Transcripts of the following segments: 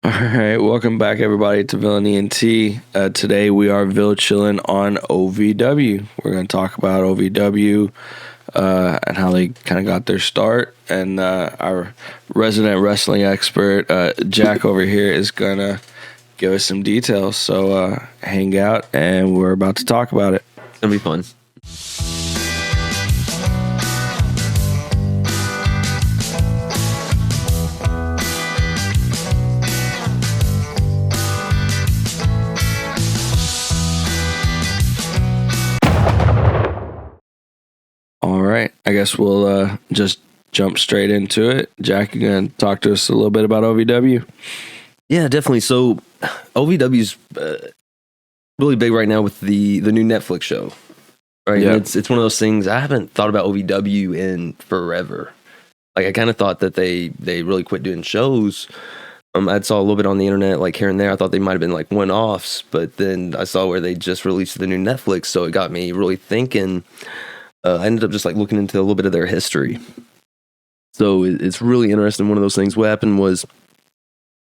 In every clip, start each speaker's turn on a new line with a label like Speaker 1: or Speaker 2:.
Speaker 1: All right, welcome back, everybody, to Villainy and Tea. Today we are chilling on OVW. We're going to talk about OVW and how they kind of got their start. And our resident wrestling expert, Jack over here, is going to give us some details. So hang out, and we're about to talk about it.
Speaker 2: It's going to be fun.
Speaker 1: All right, I guess we'll just jump straight into it. Jack, you going to talk to us a little bit about OVW?
Speaker 2: Yeah, definitely. So OVW's really big right now with the new Netflix show, right?
Speaker 1: Yeah.
Speaker 2: And it's one of those things. I haven't thought about OVW in forever. Like, I kind of thought that they really quit doing shows. I saw a little bit on the internet, like here and there. I thought they might have been like one-offs, but then I saw where they just released the new Netflix, so it got me really thinking. I ended up just like looking into a little bit of their history. So it's really interesting. One of those things. What happened was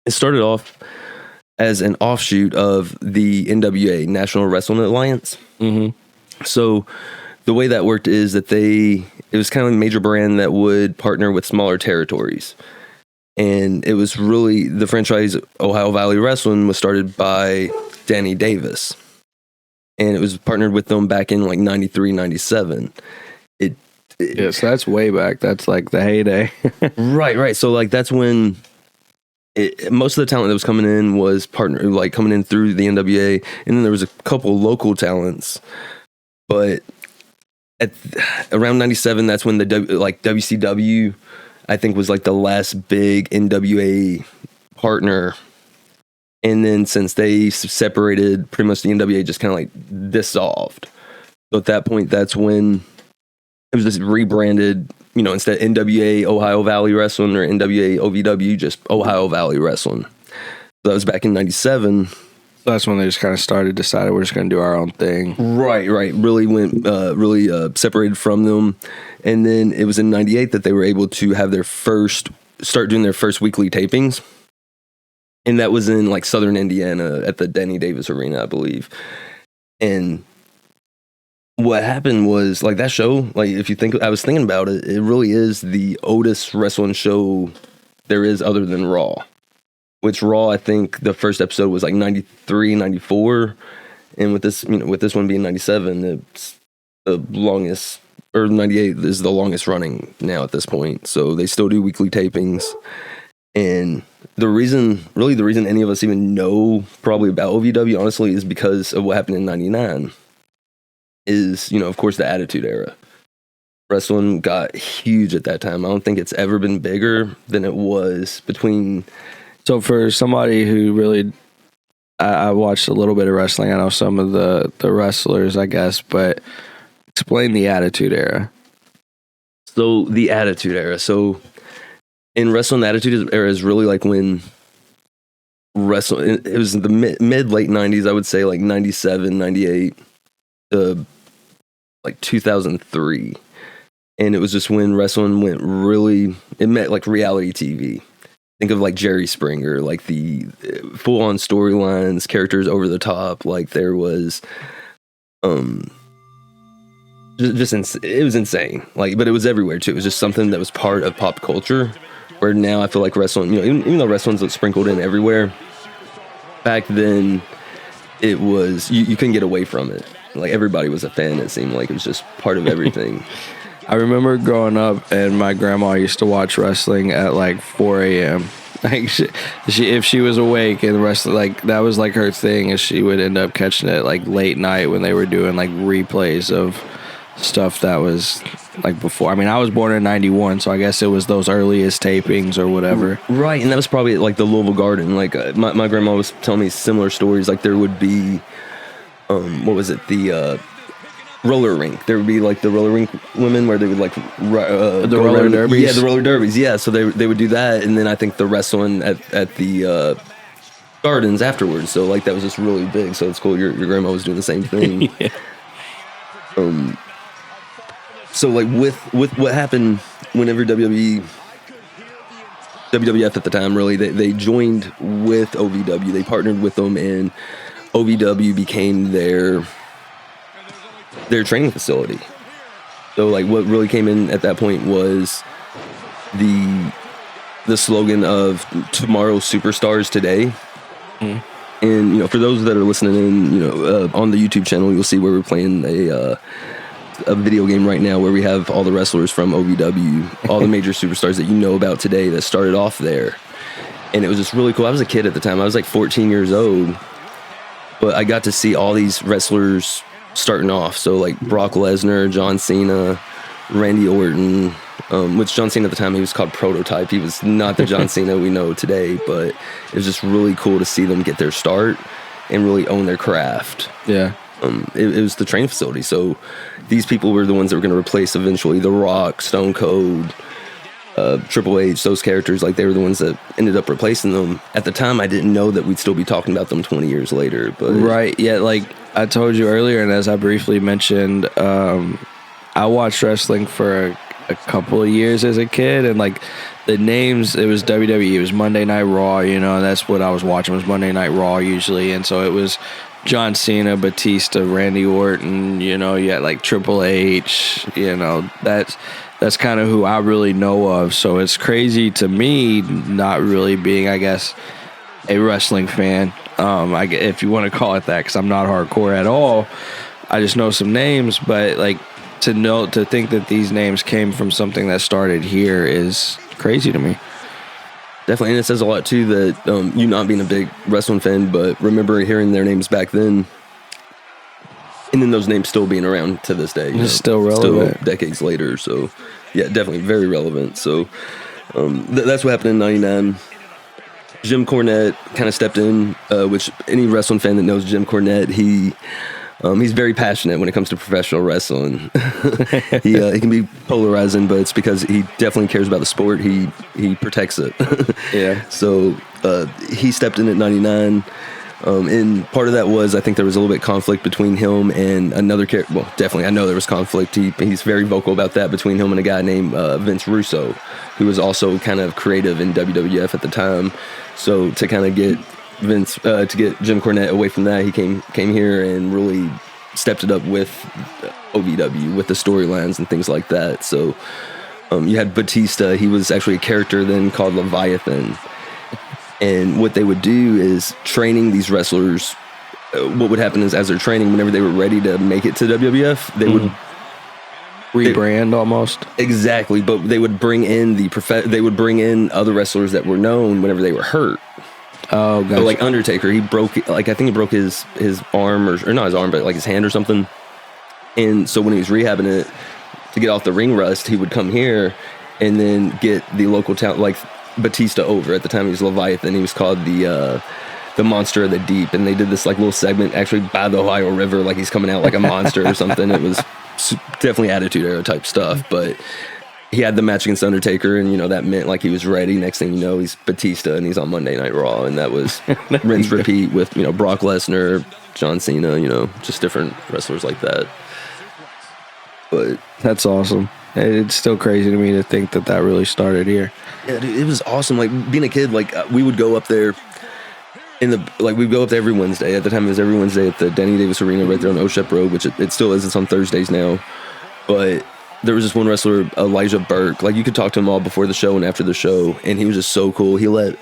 Speaker 2: it started off as an offshoot of the NWA, National Wrestling Alliance.
Speaker 1: Mm-hmm.
Speaker 2: So the way that worked is that it was kind of a major brand that would partner with smaller territories. And it was really, the franchise Ohio Valley Wrestling was started by Danny Davis. And it was partnered with them back in like 93, 97.
Speaker 1: Yeah, so that's way back. That's like the heyday.
Speaker 2: Right. So like that's when most of the talent that was coming in was coming in through the NWA. And then there was a couple local talents. But at around 97, that's when the WCW, I think, was like the last big NWA partner. And then since they separated, pretty much the NWA just kind of like dissolved. So at that point, that's when it was just rebranded, instead of NWA Ohio Valley Wrestling or NWA OVW, just Ohio Valley Wrestling. So that was back in 97.
Speaker 1: So that's when they just kind of decided we're just going to do our own thing.
Speaker 2: Right. Really went, separated from them. And then it was in 98 that they were able to have start doing their first weekly tapings. And that was in like Southern Indiana at the Danny Davis Arena, I believe. And what happened was like that show, like if you think, I was thinking about it, it really is the oldest wrestling show there is other than Raw. Which Raw, I think the first episode was like 93, 94. And with this one being 97, it's the longest, or 98 is the longest running now at this point. So they still do weekly tapings. And the reason any of us even know probably about OVW, honestly, is because of what happened in 99. Is, of course, the Attitude Era. Wrestling got huge at that time. I don't think it's ever been bigger than it was between.
Speaker 1: So for somebody who really, I watched a little bit of wrestling. I know some of the wrestlers, I guess, but explain the Attitude Era.
Speaker 2: So the Attitude Era. So in wrestling, the Attitude Era is really like when wrestling, it was the mid-late 90s, I would say like 97, 98, like 2003. And it was just when wrestling went really, it met like reality TV. Think of like Jerry Springer, like the full-on storylines, characters over the top. Like there was, it was insane. Like, but it was everywhere too. It was just something that was part of pop culture. Where now I feel like wrestling, even though wrestling's sprinkled in everywhere, back then it was you couldn't get away from it. Like everybody was a fan. It seemed like it was just part of everything.
Speaker 1: I remember growing up, and my grandma used to watch wrestling at like 4 a.m. Like she if she was awake and the rest, like that was like her thing, is she would end up catching it like late night when they were doing like replays of stuff that was like before. I mean, I was born in 91, so I guess it was those earliest tapings or whatever.
Speaker 2: Right, and that was probably like the Louisville Garden. Like my grandma was telling me similar stories. Like there would be, what was it? The roller rink. There would be like the roller rink women where they would like
Speaker 1: the roller derbies.
Speaker 2: Yeah, the roller derbies. Yeah, so they would do that, and then I think the wrestling at the gardens afterwards. So like that was just really big. So it's cool. Your grandma was doing the same thing.
Speaker 1: Yeah.
Speaker 2: So like with what happened whenever WWE WWF at the time, really. They joined with OVW. They partnered with them, and OVW became their training facility. So, like, what really came in at that point was the slogan of tomorrow's superstars today. Mm. And, you know, for those that are listening in, you know, on the YouTube channel, you'll see where we're playing a video game right now where we have all the wrestlers from OVW, all the major superstars that you know about today that started off there. And it was just really cool. I was a kid at the time. I was like 14 years old. But I got to see all these wrestlers starting off. So, like, Brock Lesnar, John Cena, Randy Orton, which John Cena at the time, he was called Prototype. He was not the John Cena we know today, but it was just really cool to see them get their start and really own their craft.
Speaker 1: Yeah.
Speaker 2: It was the training facility. So these people were the ones that were going to replace eventually The Rock, Stone Cold, Triple H, those characters. Like, they were the ones that ended up replacing them. At the time, I didn't know that we'd still be talking about them 20 years later. But
Speaker 1: right. Yeah, like I told you earlier, and as I briefly mentioned, I watched wrestling for a couple of years as a kid, and like the names, it was WWE, it was Monday Night Raw, you know, and that's what I was watching, was Monday Night Raw usually. And so it was John Cena, Batista, Randy Orton, you know, you had like Triple H, you know, that's kind of who I really know of. So it's crazy to me not really being, I guess, a wrestling fan, if you want to call it that, because I'm not hardcore at all. I just know some names, but like to think that these names came from something that started here is crazy to me.
Speaker 2: Definitely, and it says a lot too that you not being a big wrestling fan, but remember hearing their names back then, and then those names still being around to this day.
Speaker 1: It's still relevant,
Speaker 2: still decades later. So, yeah, definitely very relevant. So, that's what happened in '99. Jim Cornette kind of stepped in, which any wrestling fan that knows Jim Cornette, he's very passionate when it comes to professional wrestling. He can be polarizing, but it's because he definitely cares about the sport. He protects it.
Speaker 1: Yeah.
Speaker 2: So he stepped in at '99, and part of that was, I think there was a little bit conflict between him and another character. Well, definitely, I know there was conflict. He's very vocal about that, between him and a guy named Vince Russo, who was also kind of creative in WWF at the time. So to kind of get Vince, to get Jim Cornette away from that, he came here and really stepped it up with OVW, with the storylines and things like that. So you had Batista. He was actually a character then called Leviathan. And what they would do is, training these wrestlers, what would happen is, as they're training, whenever they were ready to make it to WWF, they would
Speaker 1: rebrand almost.
Speaker 2: Exactly, but they would bring in they would bring in other wrestlers that were known whenever they were hurt.
Speaker 1: Oh, gotcha.
Speaker 2: So like Undertaker, he broke, like, I think he broke his arm, or not his arm, but like his hand or something. And so when he was rehabbing it to get off the ring rust, he would come here and then get the local talent, like Batista over. At the time he was Leviathan. He was called the Monster of the Deep, and they did this like little segment actually by the Ohio River, like he's coming out like a monster or something. It was definitely Attitude Era type stuff, but he had the match against Undertaker, and, you know, that meant like he was ready. Next thing you know, he's Batista, and he's on Monday Night Raw, and that was rinse repeat with, you know, Brock Lesnar, John Cena, you know, just different wrestlers like that. But
Speaker 1: that's awesome. It's still crazy to me to think that really started here.
Speaker 2: Yeah, dude, it was awesome. Like, being a kid, like, we would go up there we'd go up there every Wednesday. At the time, it was every Wednesday at the Denny Davis Arena right there on Oshep Road, which it still is. It's on Thursdays now. But there was this one wrestler, Elijah Burke. Like, you could talk to him all before the show and after the show, and he was just so cool. He let,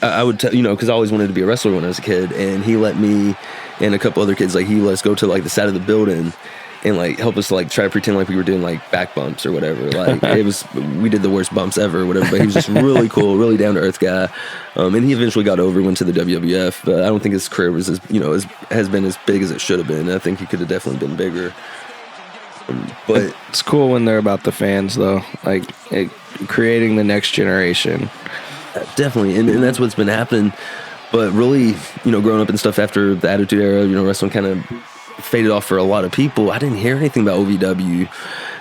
Speaker 2: I would tell, you know, because I always wanted to be a wrestler when I was a kid, and he let me and a couple other kids, like, he let us go to, like, the side of the building and, like, help us, like, try to pretend like we were doing, like, back bumps or whatever. Like, we did the worst bumps ever or whatever, but he was just really cool, really down-to-earth guy. And he eventually got over, went to the WWF, but I don't think his career was has been as big as it should have been. I think he could have definitely been bigger. But
Speaker 1: it's cool when they're about the fans, though, like creating the next generation.
Speaker 2: Definitely, and that's what's been happening. But really, you know, growing up and stuff after the Attitude Era, you know, wrestling kind of faded off for a lot of people. I didn't hear anything about OVW,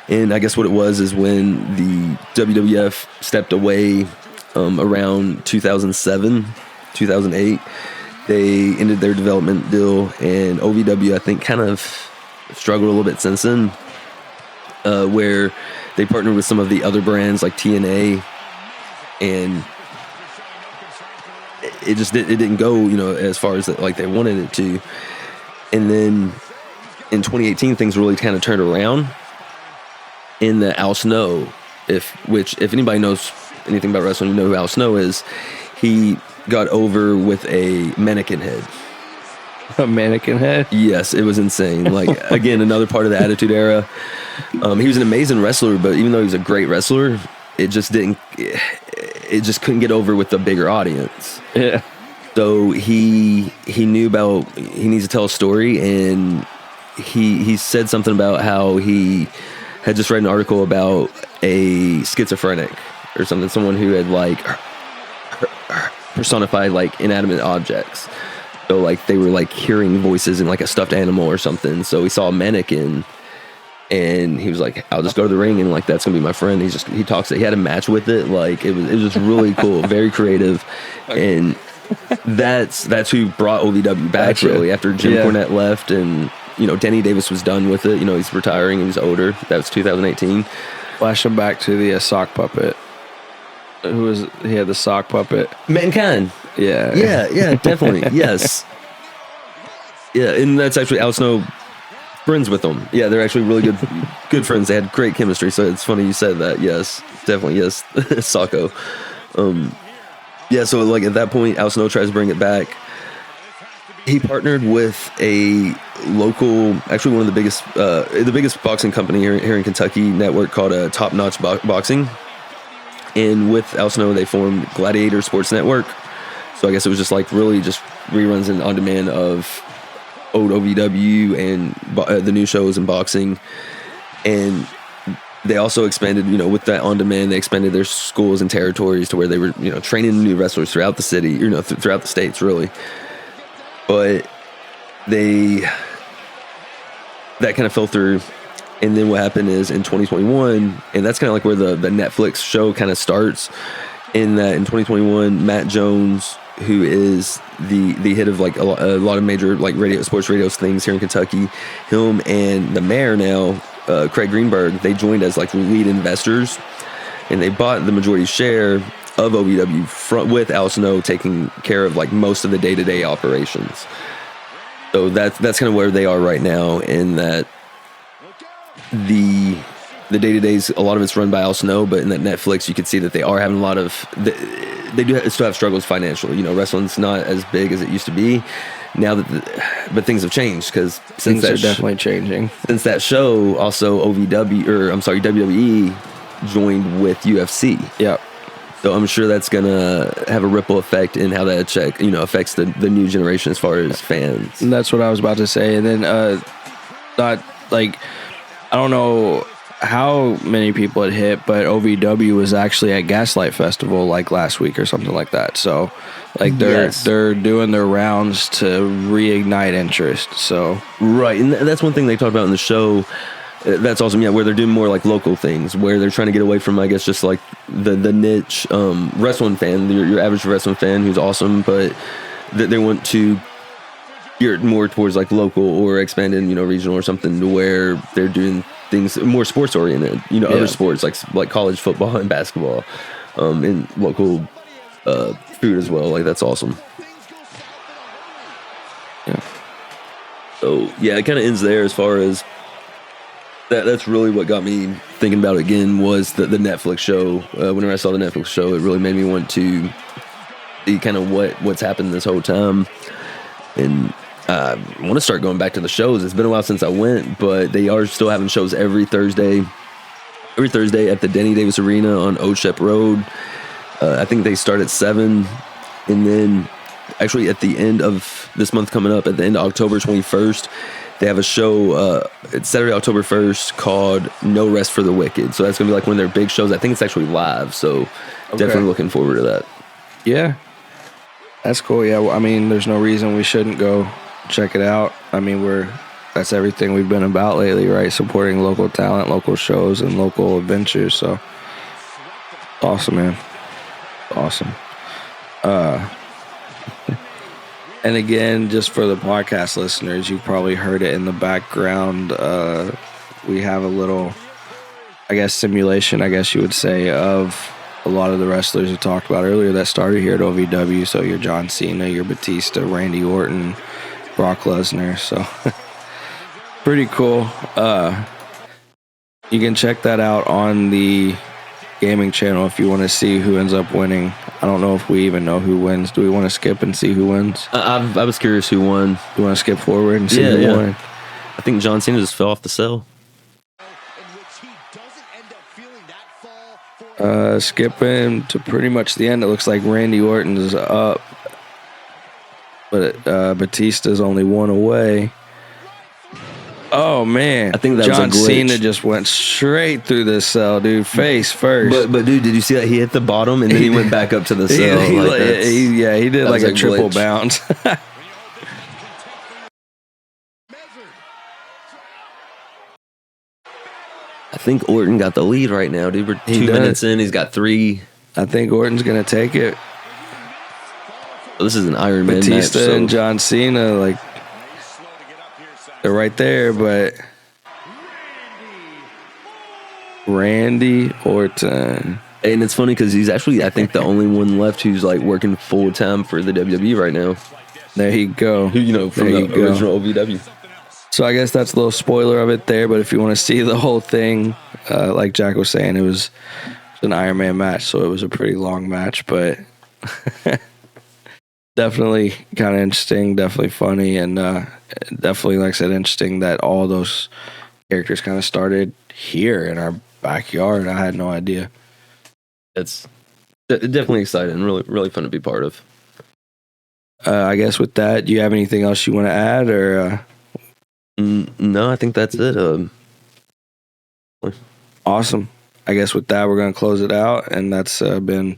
Speaker 2: and I guess what it was is when the WWF stepped away around 2007, 2008, they ended their development deal, and OVW, I think, kind of struggled a little bit since then, where they partnered with some of the other brands like TNA, and it didn't go, as far as like they wanted it to. And then in 2018, things really kind of turned around. In the Al Snow, if anybody knows anything about wrestling, you know who Al Snow is. He got over with a mannequin head.
Speaker 1: A mannequin head?
Speaker 2: Yes, it was insane. Like, again, another part of the Attitude Era. He was an amazing wrestler, but even though he was a great wrestler, it just couldn't get over with the bigger audience.
Speaker 1: Yeah.
Speaker 2: So he knew he needs to tell a story, and he said something about how he had just read an article about a schizophrenic or something, someone who had like personified like inanimate objects. So like they were like hearing voices in like a stuffed animal or something. So he saw a mannequin, and he was like, "I'll just go to the ring, and like that's gonna be my friend." He talks. He had a match with it. Like it was just really cool, very creative, and that's who brought OVW back.
Speaker 1: Gotcha.
Speaker 2: Really, after Jim Cornette left, and Denny Davis was done with it. He's retiring. He was older. That was 2018.
Speaker 1: Flashing back to the sock puppet. He had the sock puppet?
Speaker 2: Mankind.
Speaker 1: Yeah,
Speaker 2: Definitely. Yes. Yeah, and that's actually Al Snow friends with them. Yeah, they're actually really good friends. They had great chemistry, so it's funny you said that. Yes, definitely. Yes, Socko. Yeah, so like at that point, Al Snow tries to bring it back. He partnered with a local, actually one of the biggest boxing company here in Kentucky network called Top Notch Boxing. And with Al Snow, they formed Gladiator Sports Network. So I guess it was just like really just reruns and on demand of old OVW and the new shows in boxing. And they also expanded, with that on demand, they expanded their schools and territories to where they were, training new wrestlers throughout the city, throughout the states, really. But that kind of fell through. And then what happened is in 2021, and that's kind of like where the Netflix show kind of starts, in that in 2021, Matt Jones, who is the head of like a lot of major like sports radio things here in Kentucky, him and the mayor now, Craig Greenberg, they joined as like lead investors, and they bought the majority share of OVW with Al Snow taking care of like most of the day-to-day operations. So that's kind of where they are right now, in that the day-to-days, a lot of it's run by Al Snow, but in that Netflix, you can see that they are having a lot of, they do still have struggles financially. Wrestling's not as big as it used to be now but things have changed, because
Speaker 1: things are definitely changing.
Speaker 2: Since that show, also WWE joined with UFC.
Speaker 1: Yep.
Speaker 2: So I'm sure that's gonna have a ripple effect in how that affects the new generation as far as fans.
Speaker 1: And that's what I was about to say. And then I don't know how many people it hit, but OVW was actually at Gaslight Festival like last week or something like that. So like they're doing their rounds to reignite interest. So
Speaker 2: right, and that's one thing they talked about in the show. That's awesome. Yeah, where they're doing more like local things, where they're trying to get away from, I guess, just like the niche wrestling fan, your average wrestling fan who's awesome, but they want to gear more towards like local or expanded, regional or something, to where they're doing things more sports oriented, other sports like college football and basketball, and local food as well. Like that's awesome.
Speaker 1: Yeah.
Speaker 2: So yeah, it kind of ends there as far as that. That's really what got me thinking about it again, was the Netflix show. Whenever I saw the Netflix show, it really made me want to see kind of what's happened this whole time. And I want to start going back to the shows. It's been a while since I went, but they are still having shows every Thursday at the Denny Davis Arena on Old Shep Road. I think they start at 7, and then actually at the end of this month coming up, at the end of October 21st, they have a show, it's Saturday, October 1st, called No Rest for the Wicked. So that's going to be like one of their big shows. I think it's actually live, so definitely looking forward to that.
Speaker 1: Yeah. That's cool. Yeah, well, I mean, there's no reason we shouldn't go check it out. I mean, that's everything we've been about lately, right? Supporting local talent, local shows, and local adventures. So awesome, man. Awesome. And again, just for the podcast listeners, you've probably heard it in the background. We have a little, I guess, simulation, I guess you would say, of a lot of the wrestlers we talked about earlier that started here at OVW. So your John Cena, your Batista, Randy Orton, Brock Lesnar. So pretty cool. You can check that out on the gaming channel if you want to see who ends up winning. I don't know if we even know who wins. Do we want to skip and see who wins?
Speaker 2: I was curious who won.
Speaker 1: You want to skip forward and see who won?
Speaker 2: I think John Cena just fell off the cell.
Speaker 1: Skipping to pretty much the end. It looks like Randy Orton is up, but Batista's only one away. Oh man!
Speaker 2: I think that
Speaker 1: John
Speaker 2: was a glitch.
Speaker 1: Cena just went straight through this cell, dude. Face first.
Speaker 2: But dude, did you see that he hit the bottom and then he went back up to the cell?
Speaker 1: He did like a triple bounce.
Speaker 2: I think Orton got the lead right now, dude. We're 2 minutes in. He's got 3.
Speaker 1: I think Orton's gonna take it.
Speaker 2: Well, this is an Iron Man
Speaker 1: Batista
Speaker 2: match,
Speaker 1: and John Cena, like they're right there, but Randy Orton.
Speaker 2: And it's funny because he's actually, I think, the only one left who's like working full time for the WWE right now.
Speaker 1: There you go.
Speaker 2: From the original OVW.
Speaker 1: So I guess that's a little spoiler of it there, but if you want to see the whole thing, like Jack was saying, it was an Iron Man match, so it was a pretty long match, but definitely kind of interesting, definitely funny, and definitely, like I said, interesting that all those characters kind of started here in our backyard. I had no idea.
Speaker 2: It's definitely exciting, really, really fun to be part of.
Speaker 1: I guess with that, do you have anything else you want to add, or?
Speaker 2: No, I think that's it.
Speaker 1: Awesome. I guess with that, we're going to close it out, and that's been,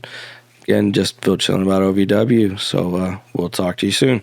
Speaker 1: again, just Phil chilling about OVW, so we'll talk to you soon.